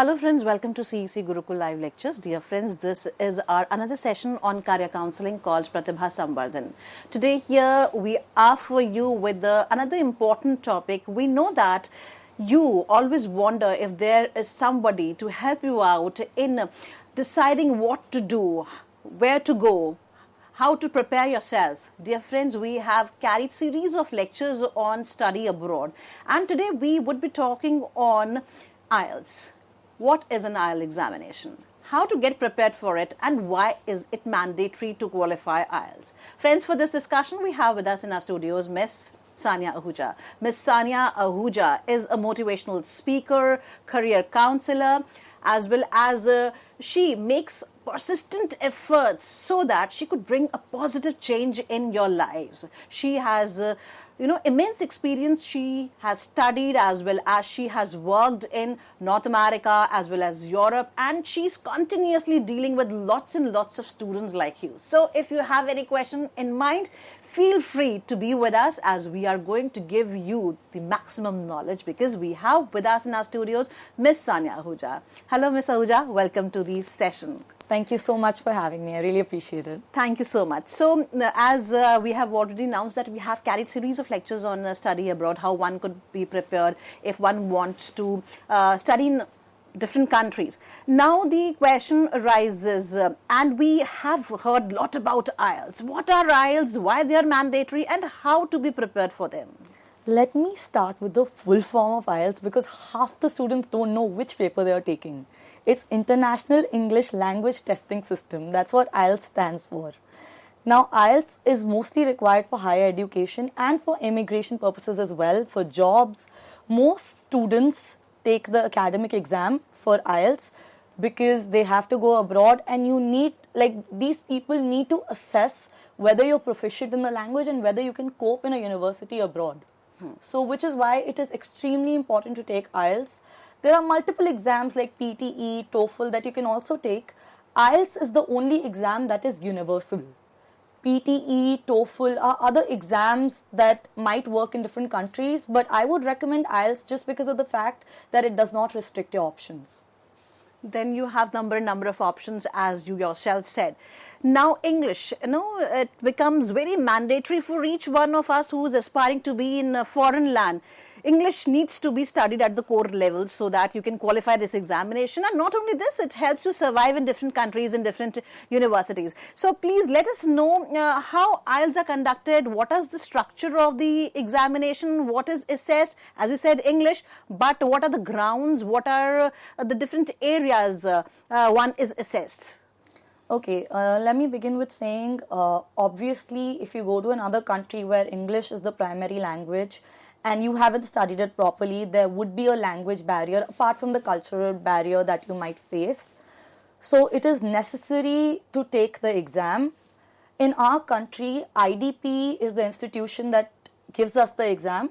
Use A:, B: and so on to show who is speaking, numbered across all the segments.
A: Hello friends, welcome to CEC Gurukul Live Lectures. Dear friends, this is our another session on career counseling called Pratibha Samvardhan. Today here we are for you with another important topic. We know that you always wonder if there is somebody to help you out in deciding what to do, where to go, how to prepare yourself. Dear friends, we have carried series of lectures on study abroad, and today we would be talking on IELTS. What is an IELTS examination? How to get prepared for it, and why is it mandatory to qualify IELTS? Friends, for this discussion, we have with us in our studios Miss Sania Ahuja. Miss Sania Ahuja is a motivational speaker, career counselor, as well as she makes persistent efforts so that she could bring a positive change in your lives. She has immense experience. She has studied as well as she has worked in North America as well as Europe, and she's continuously dealing with lots and lots of students like you. So if you have any question in mind, feel free to be with us, as we are going to give you the maximum knowledge, because we have with us in our studios Miss Sania Ahuja. Hello Miss Ahuja, welcome to the session.
B: Thank you so much for having me. I really appreciate it.
A: Thank you so much. So, as we have already announced that we have carried series of lectures on study abroad, how one could be prepared if one wants to study in different countries. Now the question arises, and we have heard a lot about IELTS. What are IELTS, why they are mandatory, and how to be prepared for them?
B: Let me start with the full form of IELTS, because half the students don't know which paper they are taking. It's International English Language Testing System. That's what IELTS stands for. Now, IELTS is mostly required for higher education and for immigration purposes as well, for jobs. Most students take the academic exam for IELTS because they have to go abroad, and you need, these people need to assess whether you're proficient in the language and whether you can cope in a university abroad. So, which is why it is extremely important to take IELTS. There are multiple exams like PTE, TOEFL that you can also take. IELTS is the only exam that is universal. PTE, TOEFL are other exams that might work in different countries, but I would recommend IELTS just because of the fact that it does not restrict your options.
A: Then you have number of options, as you yourself said. Now English, it becomes very mandatory for each one of us who is aspiring to be in a foreign land. English needs to be studied at the core level so that you can qualify this examination. And not only this, it helps you survive in different countries, in different universities. So please let us know how IELTS are conducted, what is the structure of the examination, what is assessed, as you said, English, but what are the grounds, what are the different areas one is assessed?
B: Okay, let me begin with saying, obviously, if you go to another country where English is the primary language, and you haven't studied it properly, there would be a language barrier apart from the cultural barrier that you might face. So it is necessary to take the exam. In our country, IDP is the institution that gives us the exam.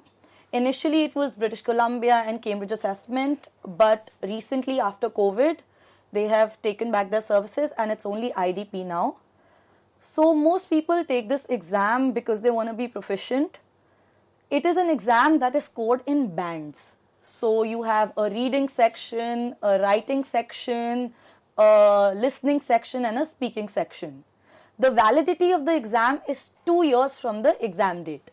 B: Initially, it was British Columbia and Cambridge Assessment, but recently after COVID, they have taken back their services and it's only IDP now. So most people take this exam because they want to be proficient. It is an exam that is scored in bands. So you have a reading section, a writing section, a listening section, and a speaking section. The validity of the exam is 2 years from the exam date.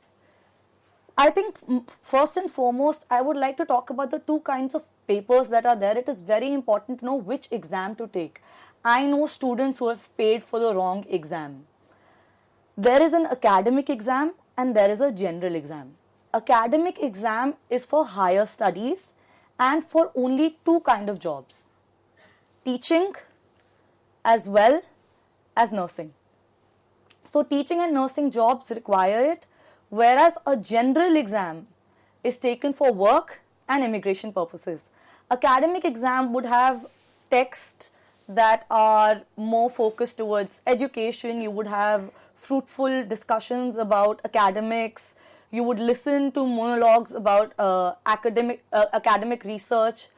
B: I think first and foremost, I would like to talk about the two kinds of papers that are there. It is very important to know which exam to take. I know students who have paid for the wrong exam. There is an academic exam and there is a general exam. Academic exam is for higher studies and for only two kinds of jobs: teaching as well as nursing. So teaching and nursing jobs require it, whereas a general exam is taken for work and immigration purposes. Academic exam would have texts that are more focused towards education. You would have fruitful discussions about academics. You would listen to monologues about academic research,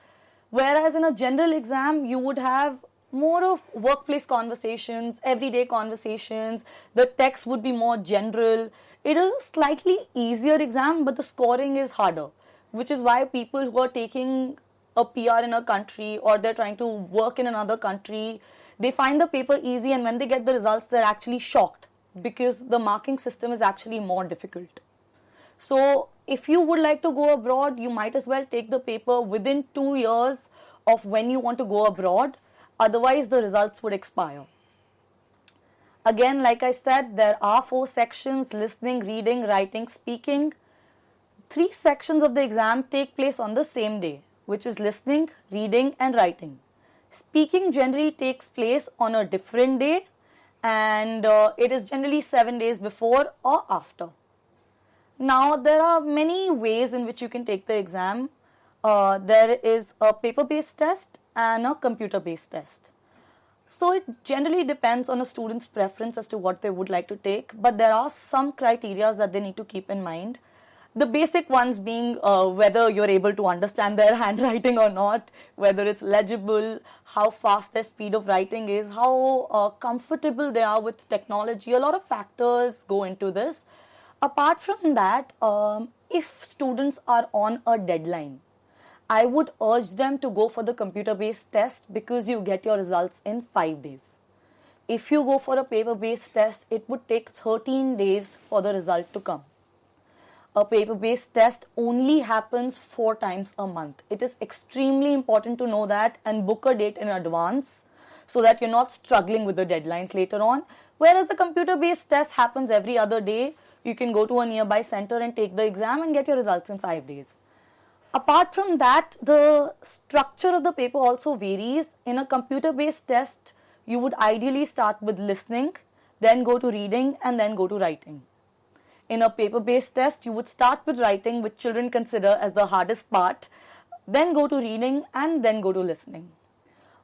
B: whereas in a general exam, you would have more of workplace conversations, everyday conversations. The text would be more general. It is a slightly easier exam, but the scoring is harder, which is why people who are taking a PR in a country or they're trying to work in another country, they find the paper easy, and when they get the results, they're actually shocked because the marking system is actually more difficult. So if you would like to go abroad, you might as well take the paper within 2 years of when you want to go abroad. Otherwise, the results would expire. Again, like I said, there are 4 sections: listening, reading, writing, speaking. 3 sections of the exam take place on the same day, which is listening, reading and writing. Speaking generally takes place on a different day, and it is generally 7 days before or after. Now, there are many ways in which you can take the exam. There is a paper-based test and a computer-based test. So it generally depends on a student's preference as to what they would like to take, but there are some criteria that they need to keep in mind. The basic ones being whether you're able to understand their handwriting or not, whether it's legible, how fast their speed of writing is, how comfortable they are with technology. A lot of factors go into this. Apart from that, if students are on a deadline, I would urge them to go for the computer-based test because you get your results in 5 days. If you go for a paper-based test, it would take 13 days for the result to come. A paper-based test only happens 4 times a month. It is extremely important to know that and book a date in advance so that you're not struggling with the deadlines later on. Whereas the computer-based test happens every other day, you can go to a nearby center and take the exam and get your results in 5 days. Apart from that, the structure of the paper also varies. In a computer-based test, you would ideally start with listening, then go to reading, and then go to writing. In a paper-based test, you would start with writing, which children consider as the hardest part, then go to reading, and then go to listening.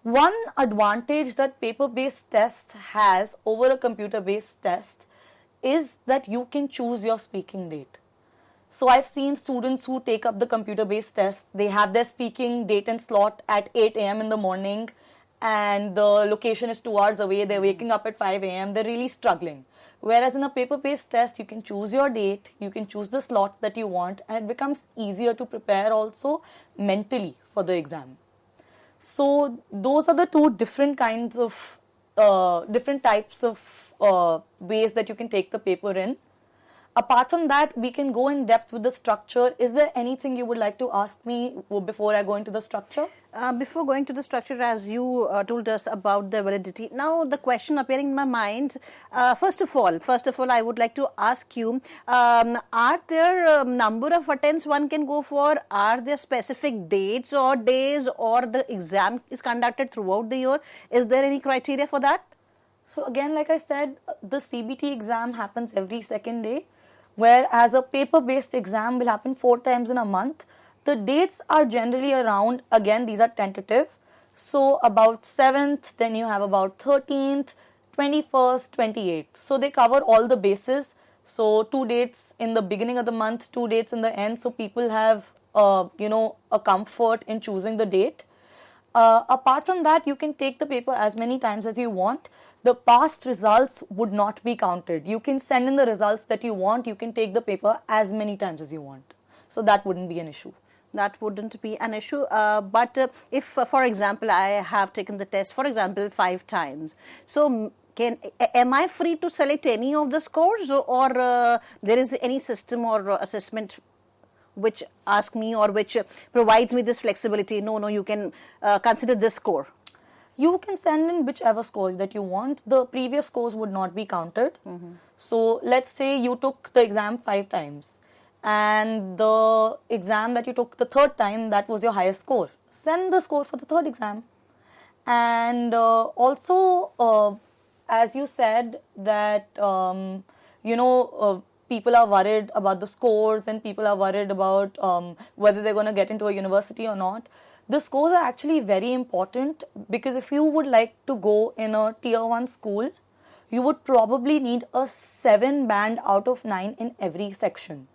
B: One advantage that paper-based test has over a computer-based test is that you can choose your speaking date. So I've seen students who take up the computer-based test, they have their speaking date and slot at 8 a.m. in the morning, and the location is 2 hours away, they're waking up at 5 a.m., they're really struggling. Whereas in a paper-based test, you can choose your date, you can choose the slot that you want, and it becomes easier to prepare also mentally for the exam. So those are the 2 different kinds of, different types of ways that you can take the paper in. Apart from that, we can go in depth with the structure. Is there anything you would like to ask me before I go into the structure?
A: Before going to the structure, as you told us about the validity, now the question appearing in my mind, first of all, I would like to ask you, are there number of attempts one can go for? Are there specific dates or days, or the exam is conducted throughout the year? Is there any criteria for that?
B: So again, like I said, the CBT exam happens every second day, whereas a paper-based exam will happen 4 times in a month. The dates are generally around, again, these are tentative. So about 7th, then you have about 13th, 21st, 28th. So they cover all the bases. So 2 dates in the beginning of the month, 2 dates in the end. So people have, a comfort in choosing the date. Apart from that, you can take the paper as many times as you want. The past results would not be counted. You can send in the results that you want. You can take the paper as many times as you want. So that wouldn't be an issue.
A: That wouldn't be an issue. But if, for example, I have taken the test, for example, 5 times, so am I free to select any of the scores, or there is any system or assessment which asks me or which provides me this flexibility? No, you can consider this score.
B: You can send in whichever scores that you want. The previous scores would not be counted. So let's say you took the exam 5 times and the exam that you took the 3rd time, that was your highest score. Send the score for the 3rd exam. And also, as you said that, people are worried about the scores and people are worried about whether they're going to get into a university or not. The scores are actually very important, because if you would like to go in a tier 1 school, you would probably need a 7 band out of 9 in every section.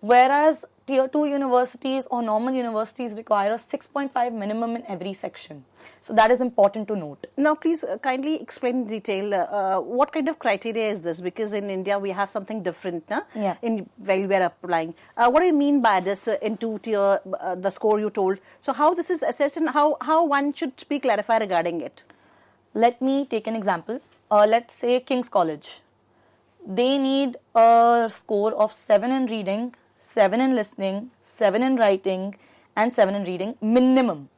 B: Whereas tier 2 universities or normal universities require a 6.5 minimum in every section. So that is important to note.
A: Now, please kindly explain in detail what kind of criteria is this? Because in India we have something different,
B: Yeah.
A: in while we are applying. What do you mean by this in two-tier, the score you told? So how this is assessed and how one should be clarified regarding it?
B: Let me take an example. Let's say King's College. They need a score of 7 in reading, 7 in listening, 7 in writing, and 7 in reading minimum.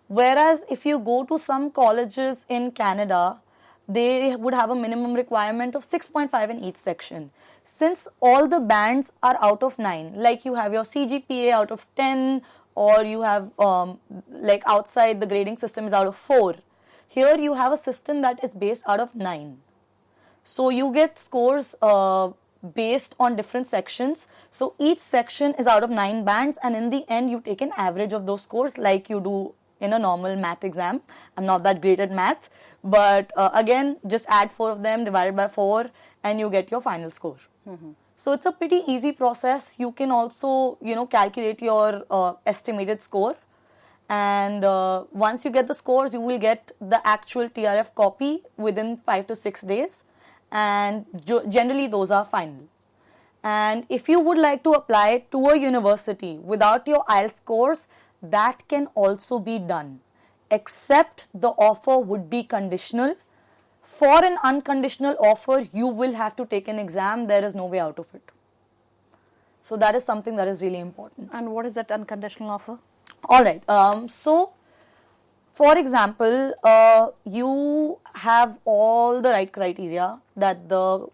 B: Whereas if you go to some colleges in Canada, they would have a minimum requirement of 6.5 in each section. Since all the bands are out of 9, like you have your CGPA out of 10, or you have like outside the grading system is out of 4. Here you have a system that is based out of 9. So you get scores based on different sections. So each section is out of 9 bands, and in the end you take an average of those scores like you do in a normal math exam. I'm not that great at math, but again, just add 4 of them divided by 4 and you get your final score. So it's a pretty easy process. You can also, calculate your estimated score, and once you get the scores, you will get the actual TRF copy within 5 to 6 days, and generally those are final. And if you would like to apply to a university without your IELTS scores, that can also be done, except the offer would be conditional. For an unconditional offer, you will have to take an exam. There is no way out of it. So that is something that is really important.
A: And what is that unconditional offer?
B: Alright, so for example, you have all the right criteria that the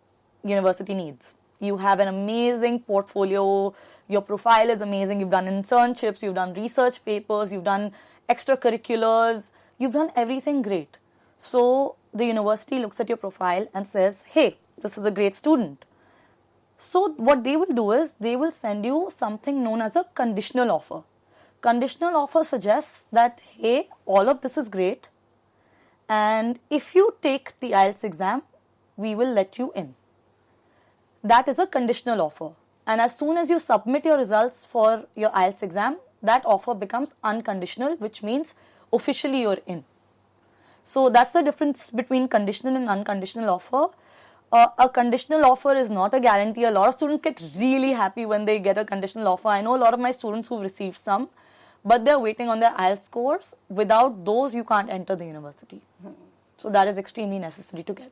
B: university needs. You have an amazing portfolio, your profile is amazing, you've done internships, you've done research papers, you've done extracurriculars, you've done everything great. So the university looks at your profile and says, hey, this is a great student. So what they will do is, they will send you something known as a conditional offer. Conditional offer suggests that, hey, all of this is great, and if you take the IELTS exam, we will let you in. That is a conditional offer. And as soon as you submit your results for your IELTS exam, that offer becomes unconditional, which means officially you're in. So that's the difference between conditional and unconditional offer. A conditional offer is not a guarantee. A lot of students get really happy when they get a conditional offer. I know a lot of my students who've received some, but they're waiting on their IELTS scores. Without those, you can't enter the university. So that is extremely necessary to get.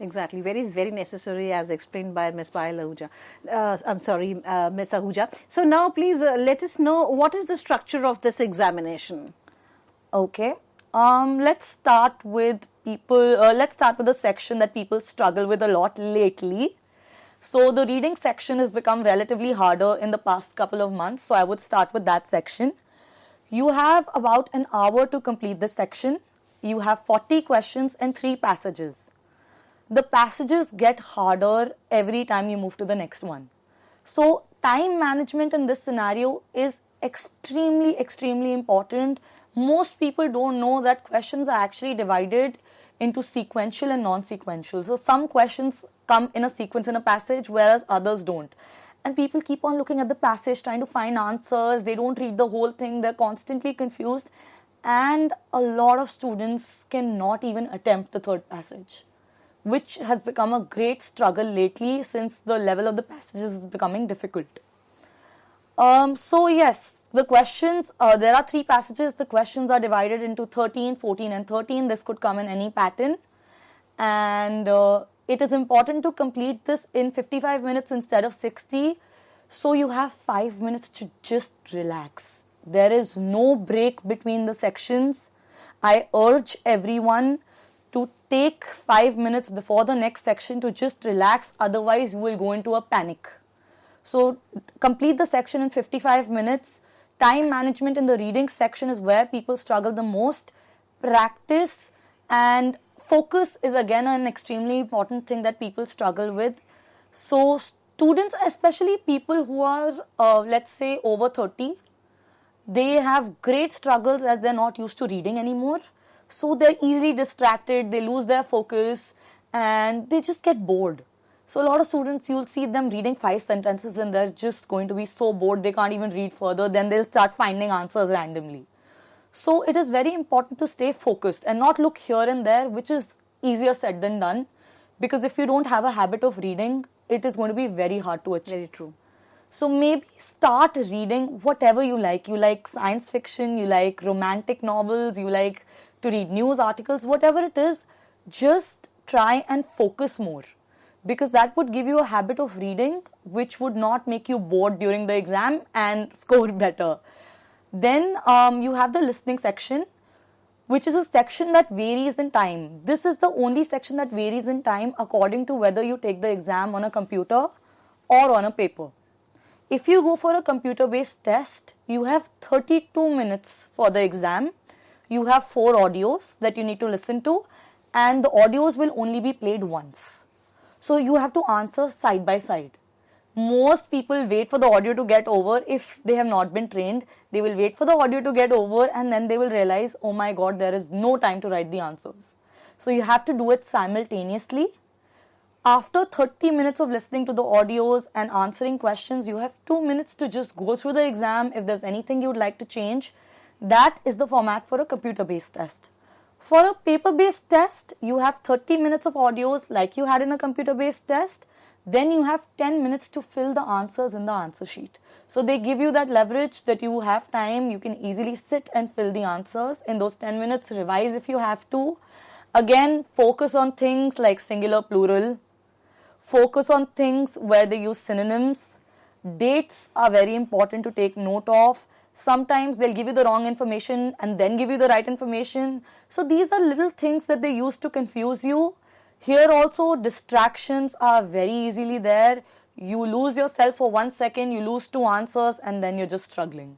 A: Exactly, very, very necessary, as explained by Ms. Ms. Ahuja. So now please let us know what is the structure of this examination.
B: Okay, let's start with let's start with the section that people struggle with a lot lately. So the reading section has become relatively harder in the past couple of months, so I would start with that section. You have about an hour to complete this section. You have 40 questions and 3 passages. The passages get harder every time you move to the next one. So time management in this scenario is extremely, extremely important. Most people don't know that questions are actually divided into sequential and non-sequential. So some questions come in a sequence in a passage, whereas others don't. And people keep on looking at the passage, trying to find answers. They don't read the whole thing. They're constantly confused. And a lot of students cannot even attempt the third passage, which has become a great struggle lately since the level of the passages is becoming difficult. So yes, the questions, there are 3 passages. The questions are divided into 13, 14 and 13. This could come in any pattern. And it is important to complete this in 55 minutes instead of 60. So you have 5 minutes to just relax. There is no break between the sections. I urge everyone to take 5 minutes before the next section to just relax, otherwise you will go into a panic. So complete the section in 55 minutes. Time management in the reading section is where people struggle the most. Practice and focus is again an extremely important thing that people struggle with. So students, especially people who are let's say over 30, they have great struggles as they're not used to reading anymore. So they're easily distracted, they lose their focus, and they just get bored. So a lot of students, you'll see them reading 5 sentences and they're just going to be so bored they can't even read further. Then they'll start finding answers randomly. So it is very important to stay focused and not look here and there, which is easier said than done. Because if you don't have a habit of reading, it is going to be very hard to achieve.
A: Very true.
B: So maybe start reading whatever you like. You like science fiction, you like romantic novels, you like to read news articles, whatever it is, just try and focus more. Because that would give you a habit of reading which would not make you bored during the exam and score better. Then you have the listening section, which is a section that varies in time. This is the only section that varies in time according to whether you take the exam on a computer or on a paper. If you go for a computer-based test, you have 32 minutes for the exam. You have 4 audios that you need to listen to, and the audios will only be played once. So you have to answer side by side. Most people wait for the audio to get over. If they have not been trained, they will wait for the audio to get over and then they will realize, oh my god, there is no time to write the answers. So you have to do it simultaneously. After 30 minutes of listening to the audios and answering questions, you have 2 minutes to just go through the exam. If there's anything you would like to change, that is the format for a computer-based test. For a paper-based test, you have 30 minutes of audios like you had in a computer-based test. Then you have 10 minutes to fill the answers in the answer sheet. So they give you that leverage that you have time. You can easily sit and fill the answers. In those 10 minutes, revise if you have to. Again, focus on things like singular, plural. Focus on things where they use synonyms. Dates are very important to take note of. Sometimes they'll give you the wrong information and then give you the right information. So these are little things that they use to confuse you. Here also, distractions are very easily there. You lose yourself for 1 second, you lose 2 answers, and then you're just struggling.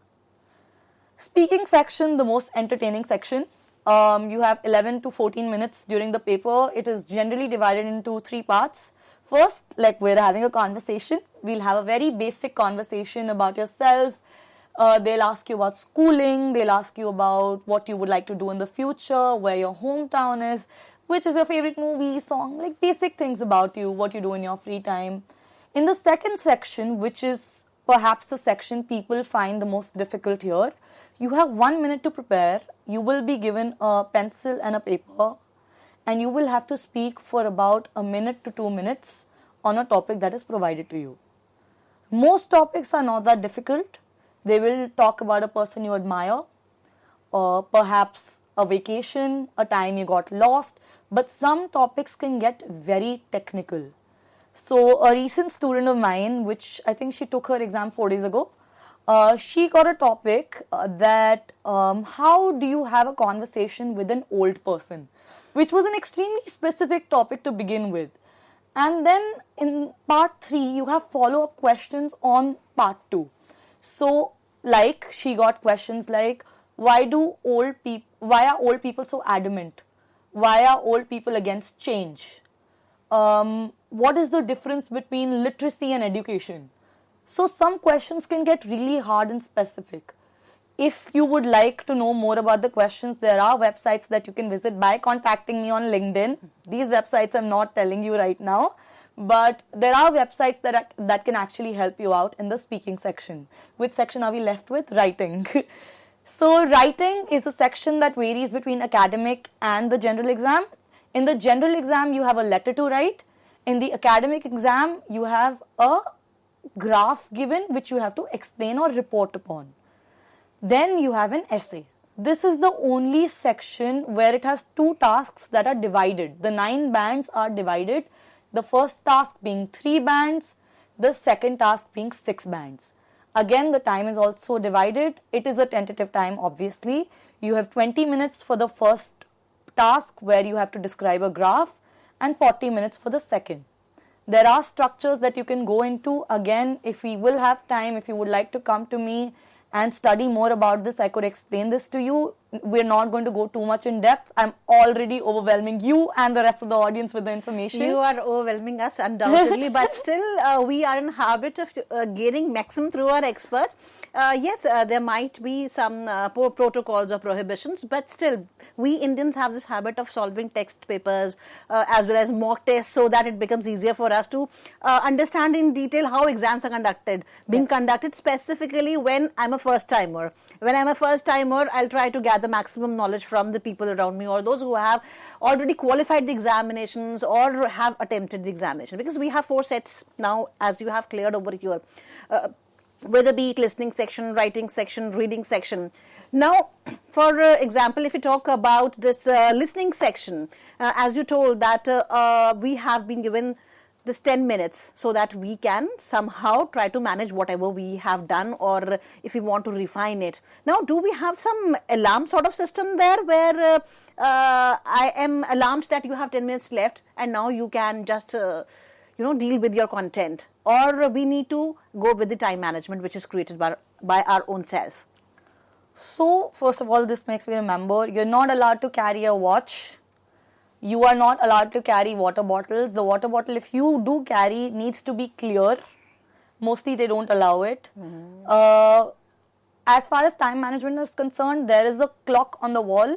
B: Speaking section, the most entertaining section. You have 11 to 14 minutes during the paper. It is generally divided into 3 parts. First, like we're having a conversation. We'll have a very basic conversation about yourself. They'll ask you about schooling. They'll ask you about what you would like to do in the future, where your hometown is, which is your favorite movie, song, like basic things about you, what you do in your free time. In the second section, which is perhaps the section people find the most difficult here, you have 1 minute to prepare. You will be given a pencil and a paper, and you will have to speak for about 1 minute to 2 minutes on a topic that is provided to you. Most topics are not that difficult. They will talk about a person you admire, or perhaps a vacation, a time you got lost, but some topics can get very technical. So a recent student of mine, which I think she took her exam 4 days ago, she got a topic that how do you have a conversation with an old person, which was an extremely specific topic to begin with. And then in part 3, you have follow-up questions on part 2. So, like, she got questions like, why are old people so adamant? Why are old people against change? What is the difference between literacy and education? So, some questions can get really hard and specific. If you would like to know more about the questions, there are websites that you can visit by contacting me on LinkedIn. These websites I'm not telling you right now. But there are websites that can actually help you out in the speaking section. Which section are we left with? Writing. So writing is a section that varies between academic and the general exam. In the general exam, you have a letter to write. In the academic exam, you have a graph given which you have to explain or report upon. Then you have an essay. This is the only section where it has 2 tasks that are divided. The 9 bands are divided. The first task being 3 bands, the second task being 6 bands. Again, the time is also divided. It is a tentative time, obviously. You have 20 minutes for the first task where you have to describe a graph and 40 minutes for the second. There are structures that you can go into. Again, if we will have time, if you would like to come to me and study more about this, I could explain this to you. we're not going to go too much in depth. I'm already overwhelming you and the rest of the audience with the information.
A: You are overwhelming us undoubtedly, but still we are in habit of gaining maximum through our experts. Yes, there might be some protocols or prohibitions, but still we Indians have this habit of solving text papers as well as mock tests, so that it becomes easier for us to understand in detail how exams are being conducted specifically when I'm a first timer. When I'm a first timer, I'll try to gather maximum knowledge from the people around me or those who have already qualified the examinations or have attempted the examination, because we have 4 sets now, as you have cleared over here. Whether be it listening section, writing section, reading section. Now, for example, if you talk about this listening section, as you told that we have been given this 10 minutes so that we can somehow try to manage whatever we have done, or if we want to refine it. Now, do we have some alarm sort of system there where I am alarmed that you have 10 minutes left and now you can just deal with your content, or we need to go with the time management which is created by our own self?
B: So, first of all, this makes me remember, you're not allowed to carry a watch. You are not allowed to carry water bottles. The water bottle, if you do carry, needs to be clear. Mostly they don't allow it. As far as time management is concerned, there is a clock on the wall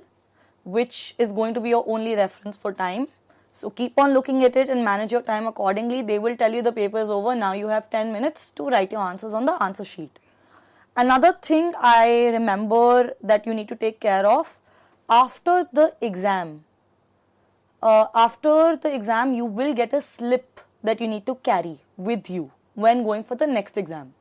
B: which is going to be your only reference for time. So keep on looking at it and manage your time accordingly. They will tell you the paper is over. Now you have 10 minutes to write your answers on the answer sheet. Another thing I remember that you need to take care of, after the exam, you will get a slip that you need to carry with you when going for the next exam.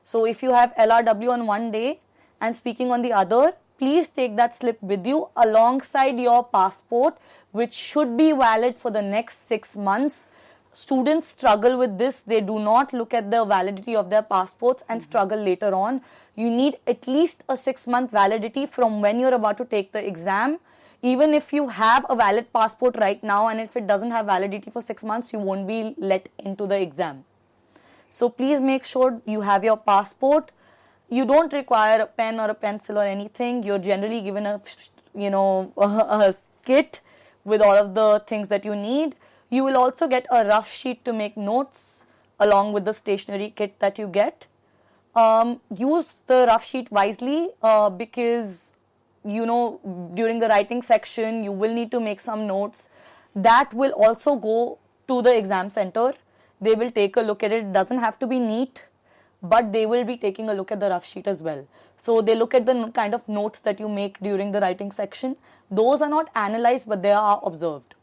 B: So if you have LRW on one day and speaking on the other, please take that slip with you alongside your passport, which should be valid for the next 6 months. Students struggle with this. They do not look at the validity of their passports and struggle later on. You need at least a 6-month validity from when you're about to take the exam. Even if you have a valid passport right now, and if it doesn't have validity for 6 months, you won't be let into the exam. So please make sure you have your passport. You don't require a pen or a pencil or anything. You're generally given a kit with all of the things that you need. You will also get a rough sheet to make notes along with the stationery kit that you get. Use the rough sheet wisely because during the writing section, you will need to make some notes. That will also go to the exam center. They will take a look at it. It doesn't have to be neat, but they will be taking a look at the rough sheet as well. So they look at the kind of notes that you make during the writing section. Those are not analyzed, but they are observed.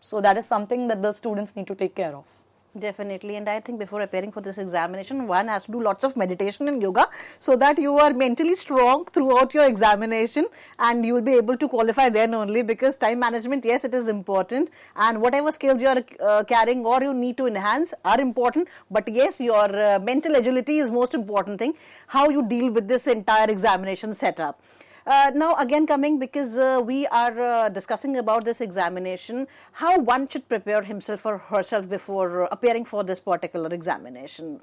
B: So that is something that the students need to take care of.
A: Definitely, and I think before preparing for this examination, one has to do lots of meditation and yoga so that you are mentally strong throughout your examination and you will be able to qualify then only, because time management, yes, it is important, and whatever skills you are carrying or you need to enhance are important, but yes, your mental agility is most important thing, how you deal with this entire examination setup. Now again coming, because we are discussing about this examination, how one should prepare himself or herself before appearing for this particular examination.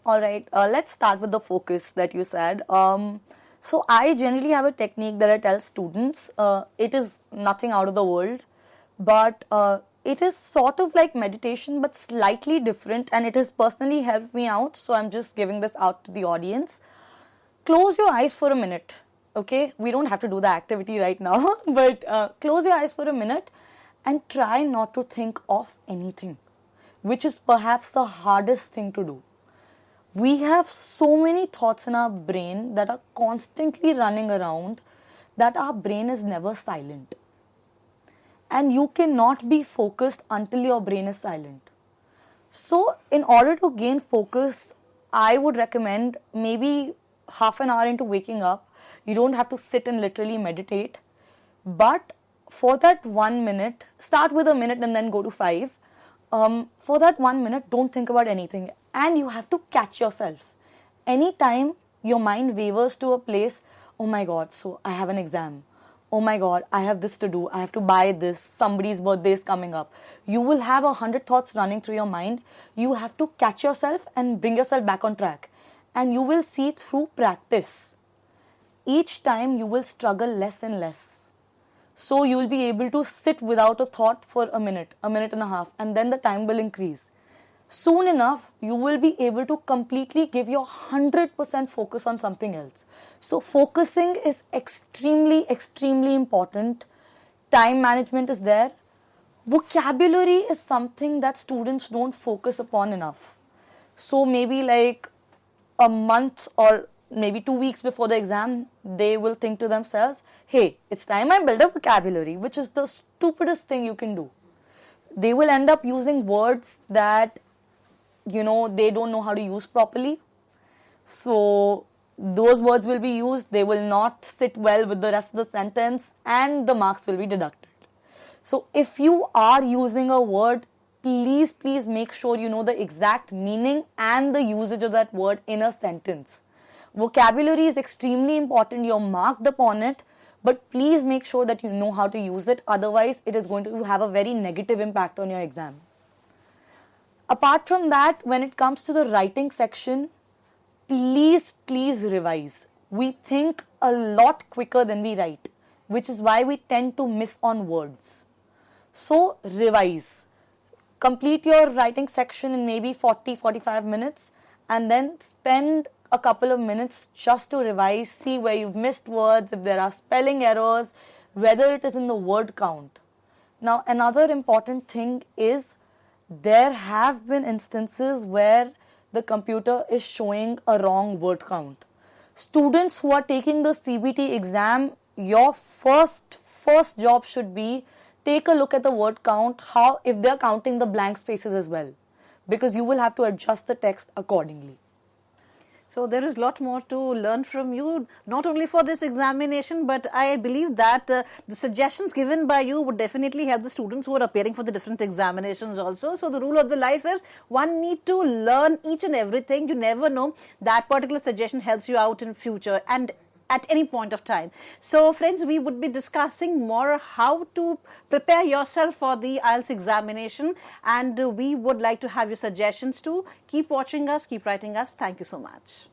B: Alright, let's start with the focus that you said. So I generally have a technique that I tell students. It is nothing out of the world, but it is sort of like meditation but slightly different, and it has personally helped me out, so I'm just giving this out to the audience. Close your eyes for a minute. Okay, we don't have to do the activity right now, but close your eyes for a minute and try not to think of anything, which is perhaps the hardest thing to do. We have so many thoughts in our brain that are constantly running around that our brain is never silent. And you cannot be focused until your brain is silent. So, in order to gain focus, I would recommend maybe half an hour into waking up. You don't have to sit and literally meditate, but for that 1 minute, start with a minute and then go to 5. For that 1 minute, don't think about anything, and you have to catch yourself. Anytime your mind wavers to a place, oh my God, so I have an exam. Oh my God, I have this to do. I have to buy this. Somebody's birthday is coming up. You will have 100 thoughts running through your mind. You have to catch yourself and bring yourself back on track, and you will see through practice. each time you will struggle less and less. So you will be able to sit without a thought for a minute and a half, and then the time will increase. Soon enough, you will be able to completely give your 100% focus on something else. So focusing is extremely, extremely important. Time management is there. Vocabulary is something that students don't focus upon enough. So maybe like a month or maybe 2 weeks before the exam, they will think to themselves, hey, it's time I build a vocabulary, which is the stupidest thing you can do. They will end up using words that, they don't know how to use properly. So those words will be used, they will not sit well with the rest of the sentence, and the marks will be deducted. So if you are using a word, please make sure you know the exact meaning and the usage of that word in a sentence. Vocabulary is extremely important. You're marked upon it, but please make sure that you know how to use it. Otherwise, it is going to have a very negative impact on your exam. Apart from that, when it comes to the writing section, please revise. We think a lot quicker than we write, which is why we tend to miss on words. So revise. Complete your writing section in maybe 40-45 minutes, and then spend a couple of minutes just to revise, see where you've missed words, if there are spelling errors, whether it is in the word count. Now, another important thing is there have been instances where the computer is showing a wrong word count. Students who are taking the CBT exam, your first job should be take a look at the word count, how if they're counting the blank spaces as well, because you will have to adjust the text accordingly.
A: So there is a lot more to learn from you, not only for this examination, but I believe that the suggestions given by you would definitely help the students who are appearing for the different examinations also. So the rule of the life is one need to learn each and everything. You never know, that particular suggestion helps you out in future and at any point of time. So friends, we would be discussing more how to prepare yourself for the IELTS examination, and we would like to have your suggestions too. Keep watching us, keep writing us. Thank you so much.